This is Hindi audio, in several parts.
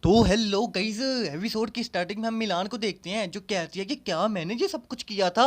तो हेलो गाइस। एपिसोड की स्टार्टिंग में हम मिलान को देखते हैं जो कहती है कि क्या मैंने ये सब कुछ किया था।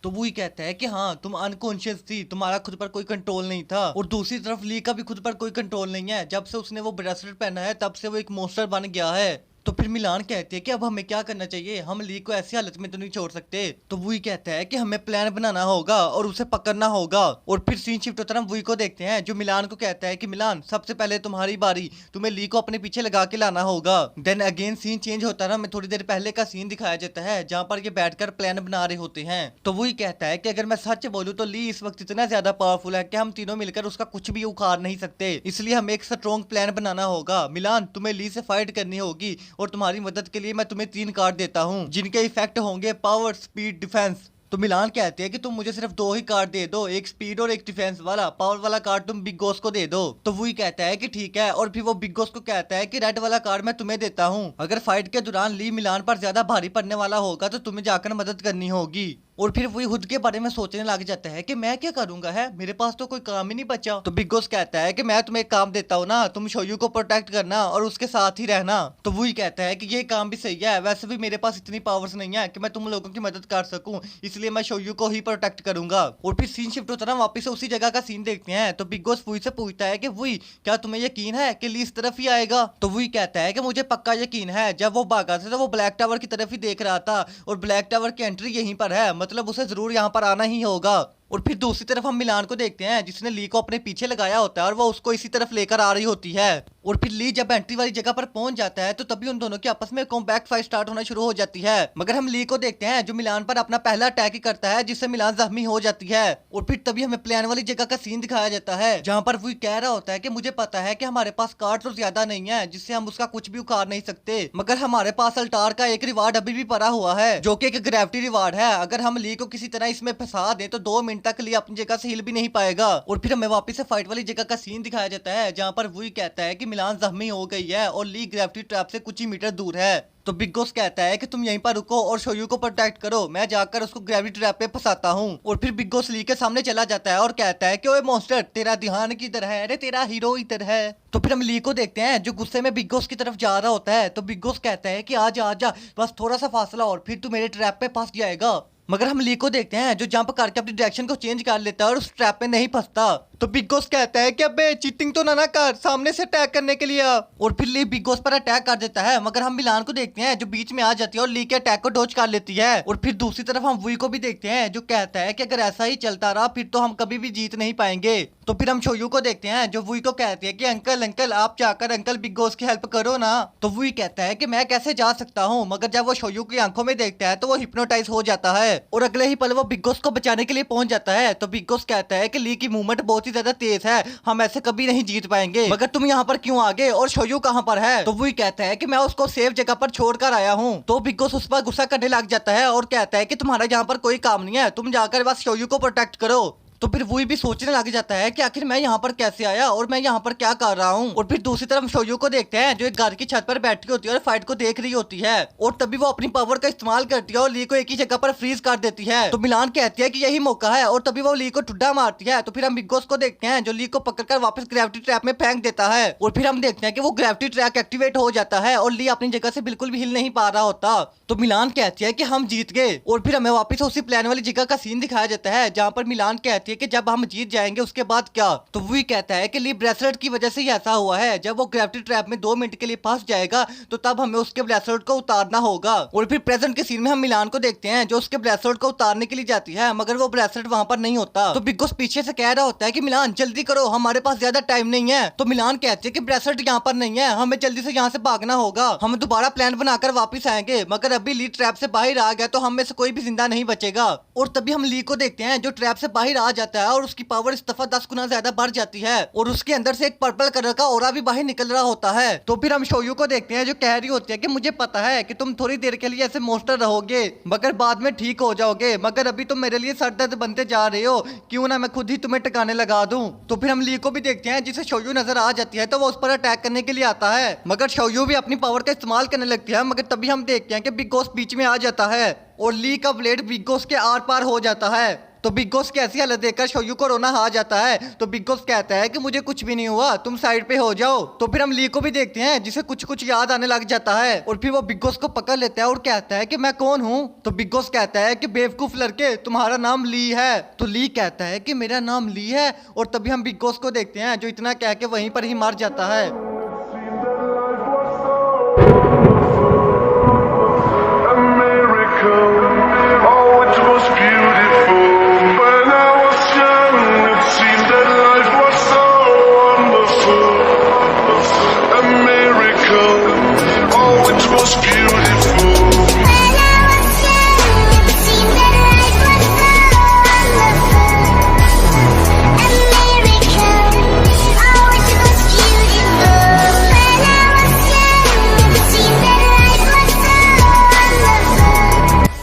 तो वो ही कहता है कि हाँ तुम अनकॉन्शियस थी, तुम्हारा खुद पर कोई कंट्रोल नहीं था। और दूसरी तरफ ली का भी खुद पर कोई कंट्रोल नहीं है, जब से उसने वो ब्रेसलेट पहना है तब से वो एक मॉन्स्टर बन गया है। तो फिर मिलान कहती है कि अब हमें क्या करना चाहिए, हम ली को ऐसी हालत में तो नहीं छोड़ सकते। तो वही कहता है कि हमें प्लान बनाना होगा और उसे पकड़ना होगा। और फिर सीन शिफ्ट होता है, हम वही को देखते हैं जो मिलान को कहता है कि मिलान सबसे पहले तुम्हारी बारी, तुम्हें ली को अपने पीछे लगा के लाना होगा। देन अगेन सीन चेंज होता है ना, हमें थोड़ी देर पहले का सीन दिखाया जाता है जहाँ पर ये बैठकर प्लान बना रहे होते हैं। तो वही कहता है कि अगर मैं सच बोलूं तो ली इस वक्त इतना ज्यादा पावरफुल है कि हम तीनों मिलकर उसका कुछ भी उखाड़ नहीं सकते, इसलिए हमें एक स्ट्रॉन्ग प्लान बनाना होगा। मिलान तुम्हें ली से फाइट करनी होगी और तुम्हारी मदद के लिए मैं तुम्हें 3 कार्ड देता हूँ जिनके इफेक्ट होंगे पावर, स्पीड, डिफेंस। तो मिलान कहते हैं कि तुम मुझे सिर्फ 2 ही कार्ड दे दो, एक स्पीड और एक डिफेंस वाला। पावर वाला कार्ड तुम बिग बॉस को दे दो। तो वही कहता है कि ठीक है, और फिर वो बिग बॉस को कहता है कि रेड वाला कार्ड मैं तुम्हें देता हूँ। अगर फाइट के दौरान ली मिलान पर ज्यादा भारी पड़ने वाला होगा तो तुम्हें जाकर मदद करनी होगी। और फिर वही खुद के बारे में सोचने लग जाता है कि मैं क्या करूंगा, है मेरे पास तो कोई काम ही नहीं बचा। तो बिग बॉस कहता है कि मैं तुम्हें एक काम देता हूँ ना, तुम शोयू को प्रोटेक्ट करना और उसके साथ ही रहना। तो वही कहता है कि ये काम भी सही है, वैसे भी मेरे पास इतनी पावर्स नहीं है कि मैं तुम लोगों की मदद कर सकूं, इसलिए मैं शोयू को ही प्रोटेक्ट करूंगा। और फिर सीन शिफ्ट होता है ना, वापस से उसी जगह का सीन देखते हैं। तो बिग बॉस वही से पूछता है कि वही क्या तुम्हें यकीन है कि ली इस तरफ ही आएगा। तो वही कहता है कि मुझे पक्का यकीन है, जब वो भागा था तो वो ब्लैक टावर की तरफ ही देख रहा था और ब्लैक टावर की एंट्री यहीं पर है, मतलब उसे जरूर यहाँ पर आना ही होगा। और फिर दूसरी तरफ हम मिलान को देखते हैं जिसने ली को अपने पीछे लगाया होता है और वो उसको इसी तरफ लेकर आ रही होती है। और फिर ली जब एंट्री वाली जगह पर पहुंच जाता है तो तभी उन दोनों के आपस में कॉम्बैट फाइट स्टार्ट होना शुरू हो जाती है। मगर हम ली को देखते हैं जो मिलान पर अपना पहला अटैक ही करता है, जिससे मिलान जख्मी हो जाती है। और फिर तभी हमें प्लान वाली जगह का सीन दिखाया जाता है जहाँ पर वो कह रहा होता है कि मुझे पता है कि हमारे पास कार्ड तो ज्यादा नहीं है जिससे हम उसका कुछ भी उखाड़ नहीं सकते, मगर हमारे पास अल्टार का एक रिवार्ड अभी भी पड़ा हुआ है जो कि एक ग्रेविटी रिवार्ड है। अगर हम ली को किसी तरह इसमें फंसा दें तो 2 मिनट तक ली अपनी जगह से हिल भी नहीं पाएगा। और फिर हमें वापस से फाइट वाली जगह का सीन दिखाया जाता है जहाँ पर वही कहता है कि मिलान जख्मी हो गई है और ली ग्रेविटी ट्रैप से कुछ ही मीटर दूर है। तो बिग बॉस कहता है कि तुम यहीं पर रुको और शोयू को प्रोटेक्ट करो, मैं जाकर उसको ग्रेविटी ट्रैप पे फंसाता हूँ। और फिर बिग बॉस ली के सामने चला जाता है और कहता है कि ओए मॉन्स्टर, तेरा ध्यान किधर है, अरे तेरा हीरो इधर है। तो फिर हम ली को देखते हैं जो गुस्से में बिग बॉस की तरफ जा रहा होता है। तो बिग बॉस कहता है कि आजा आजा, बस थोड़ा सा फासला और फिर तू मेरे ट्रैप पे फंस जाएगा। मगर हम ली को देखते हैं जो जंप करके अपनी डायरेक्शन को चेंज कर लेता है और उस ट्रैप में नहीं फंसता। तो बिग बॉस कहता है कि अबे चीटिंग तो ना कर, सामने से अटैक करने के लिए आ। और फिर ली बिग बॉस पर अटैक कर देता है, मगर हम मिलान को देखते हैं जो बीच में आ जाती है और ली के अटैक को डॉज कर लेती है। और फिर दूसरी तरफ हम वही को भी देखते हैं जो कहता है कि अगर ऐसा ही चलता रहा फिर तो हम कभी भी जीत नहीं पाएंगे। तो फिर हम शोयू को देखते हैं जो वही को कहती है कि अंकल अंकल आप जाकर अंकल बिग बॉस की हेल्प करो ना। तो वही कहता है कि मैं कैसे जा सकता हूँ, मगर जब वो शोयू की आंखों में देखता है तो वो हिप्नोटाइज हो जाता है और अगले ही पल वो बिग बॉस को बचाने के लिए पहुंच जाता है। तो बिग बॉस कहता है कि ली की मूवमेंट बहुत ही ज्यादा तेज है, हम ऐसे कभी नहीं जीत पाएंगे, मगर तुम यहाँ पर क्यों आ गए और शोयू कहाँ पर है। तो वही कहता है कि मैं उसको सेफ जगह पर छोड़कर आया हूँ। तो बिग बॉस उस पर गुस्सा करने लग जाता है और कहता है कि तुम्हारा यहाँ पर कोई काम नहीं है, तुम जाकर बस शोयू को प्रोटेक्ट करो। तो फिर वही भी सोचने लग जाता है कि आखिर मैं यहाँ पर कैसे आया और मैं यहाँ पर क्या कर रहा हूँ। और फिर दूसरी तरफ शोयू को देखते हैं जो एक घर की छत पर बैठी होती है और फाइट को देख रही होती है। और तभी वो अपनी पावर का इस्तेमाल करती है और ली को एक ही जगह पर फ्रीज कर देती है। तो मिलान कहती है कि यही मौका है और तभी वो ली को ठुड्डा मारती है। तो फिर हम बिग बॉस को देखते हैं जो ली को पकड़कर वापस ग्रेविटी ट्रैप में फेंक देता है। और फिर हम देखते हैं कि वो ग्रेविटी ट्रैप एक्टिवेट हो जाता है और ली अपनी जगह से बिल्कुल भी हिल नहीं पा रहा होता। तो मिलान कहती है कि हम जीत गए। और फिर हमें वापस उसी प्लान वाली जगह का सीन दिखाया जाता है जहाँ पर मिलान कहती है कि जब हम जीत जाएंगे उसके बाद क्या। तो वही कहता है कि ली ब्रेसलेट की वजह से ही ऐसा हुआ है, जब वो ग्रेविटी ट्रैप में 2 मिनट के लिए फंस जाएगा तो तब हमें उसके ब्रेसलेट को उतारना होगा। और फिर प्रेजेंट के सीन में हम मिलान को देखते हैं जो उसके ब्रेसलेट को उतारने के लिए जाती है, मगर वो ब्रेसलेट वहां पर नहीं होता। तो बिग बॉस पीछे से कह रहा होता है कि मिलान जल्दी करो, हमारे पास ज्यादा टाइम नहीं है। तो मिलान कहती है कि ब्रेसलेट यहाँ पर नहीं है, हमें जल्दी से यहाँ से भागना होगा, हम दोबारा प्लान बनाकर वापिस आएंगे, मगर अभी ली ट्रैप से बाहर आ गया तो हम में से कोई भी जिंदा नहीं बचेगा। और तभी हम ली को देखते हैं जो ट्रैप से बाहर आ जाता है और उसकी पावर इस दफा 10 गुना ज्यादा बढ़ जाती है और उसके अंदर से एक पर्पल कलर का ऑरा भी बाहर निकल रहा होता है। तो फिर हम शोयू को देखते हैं जो कह रही होती है कि मुझे पता है कि तुम थोड़ी देर के लिए ऐसे मॉन्स्टर रहोगे मगर बाद में ठीक हो जाओगे, मगर अभी तुम मेरे लिए सरदर्द बनते जा रहे हो, क्यों ना मैं खुद ही तुम्हें टकाने लगा दूं। तो फिर हम ली को भी देखते हैं जिसे शोयू नजर आ जाती है तो वो उस पर अटैक करने के लिए आता है, मगर शोयू भी अपनी पावर का इस्तेमाल करने लगती है, मगर तभी हम देखते हैं कि बिग बॉस बीच में आ जाता है और ली का ब्लेड बिग बॉस के आर पार हो जाता है। तो बिग बॉस की ऐसी हालत देखकर शोयू को रोना आ जाता है। तो बिग बॉस कहता है कि मुझे कुछ भी नहीं हुआ, तुम साइड पे हो जाओ। तो फिर हम ली को भी देखते हैं जिसे कुछ कुछ याद आने लग जाता है और फिर वो बिग बॉस को पकड़ लेता है और कहता है कि मैं कौन हूँ। तो बिग बॉस कहता है कि बेवकूफ लड़के, तुम्हारा नाम ली है। तो ली कहता है कि मेरा नाम ली है, और तभी हम बिग बॉस को देखते हैं जो इतना कह के वहीं पर ही मर जाता है।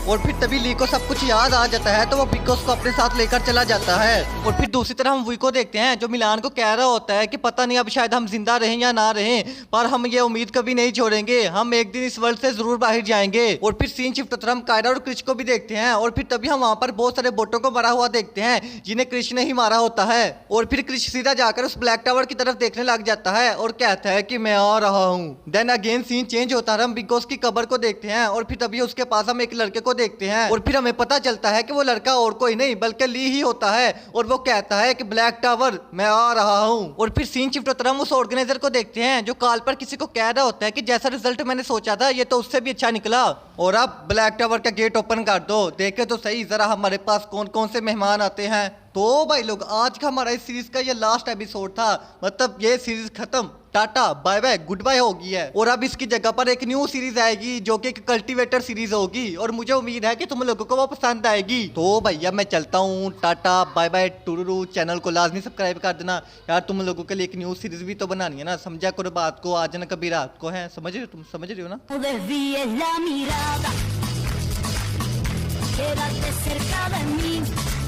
और फिर तभी ली को सब कुछ याद आ जाता है, तो वो बिग बॉस को अपने साथ लेकर चला जाता है। और फिर दूसरी तरफ हम वी को देखते हैं जो मिलान को कह रहा होता है कि पता नहीं अब शायद हम जिंदा रहें या ना रहें, पर हम ये उम्मीद कभी नहीं छोड़ेंगे, हम एक दिन इस वर्ल्ड से जरूर बाहर जाएंगे। और फिर सीन शिफ्ट होता है, हम कायरा और क्रिश को भी देखते हैं। और फिर तभी हम वहाँ पर बहुत सारे बोटों को मरा हुआ देखते हैं जिन्हें क्रिश ने ही मारा होता है। और फिर क्रिश सीधा जाकर उस ब्लैक टावर की तरफ देखने लग जाता है और कहता है कि मैं आ रहा हूँ। देन अगेन सीन चेंज होता है, हम बिग बॉस की कब्र को देखते हैं और फिर तभी उसके पास हम एक लड़के को देखते हैं। और फिर हमें पता चलता है कि वो लड़का और कोई नहीं बल्कि ली ही होता है। और वो कहता है कि ब्लैक टावर मैं आ रहा हूँ। और फिर सीन शिफ्ट होता है, हम उस ऑर्गेनाइजर को देखते हैं जो कॉल पर किसी को कह रहा होता है कि जैसा रिजल्ट मैंने सोचा था ये तो उससे भी अच्छा निकला, और अब ब्लैक टावर का गेट ओपन कर दो, देखे तो सही जरा हमारे पास कौन कौन से मेहमान आते हैं। तो भाई लोग आज का हमारा इस सीरीज का ये लास्ट एपिसोड था, मतलब ये सीरीज खत्म, टाटा बाय बाय गुड बाय हो गई है। और अब इसकी जगह पर एक न्यू सीरीज आएगी जो कि एक कल्टीवेटर सीरीज होगी, और मुझे उम्मीद है कि तुम लोगों को वो पसंद आएगी। तो भैया मैं चलता हूँ, टाटा बाय बाय टुरुरु। चैनल को लाजमी सब्सक्राइब कर देना यार, तुम लोगों के लिए एक न्यू सीरीज भी तो बनानी है ना, समझा करो बात को, आज ना कभी रात को है, समझ रहे हो, तुम समझ रहे हो ना। Desvíes la mirada, quédate cerca de mí.